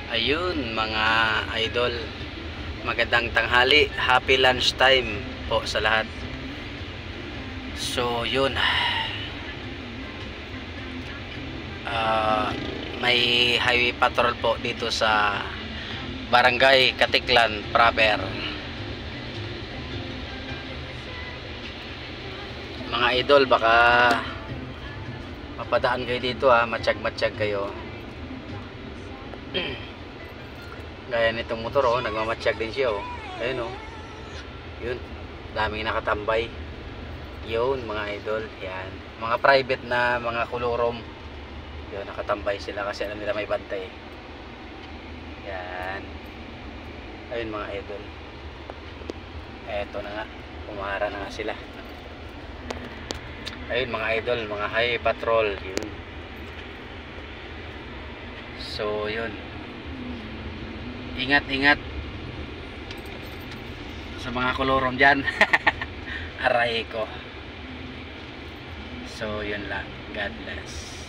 Ayun mga idol, magandang tanghali, happy lunch time po sa lahat. So yun, may highway patrol po dito sa Barangay Katiklan proper. Mga idol, baka mapadaan kayo dito matsyag-matsyag kayo. Gaya nitong motor nagmamatsyag din siya ayun yun, daming nakatambay yun mga idol. Yan, mga private na mga kulurom yun, nakatambay sila kasi alam nila may bantay. Yan, ayun mga idol, eto na nga, umara na nga sila. Ayun mga idol, mga high patrol yun. So yun, ingat-ingat sa mga kolorom dyan. Aray ko. So yun lang, God bless.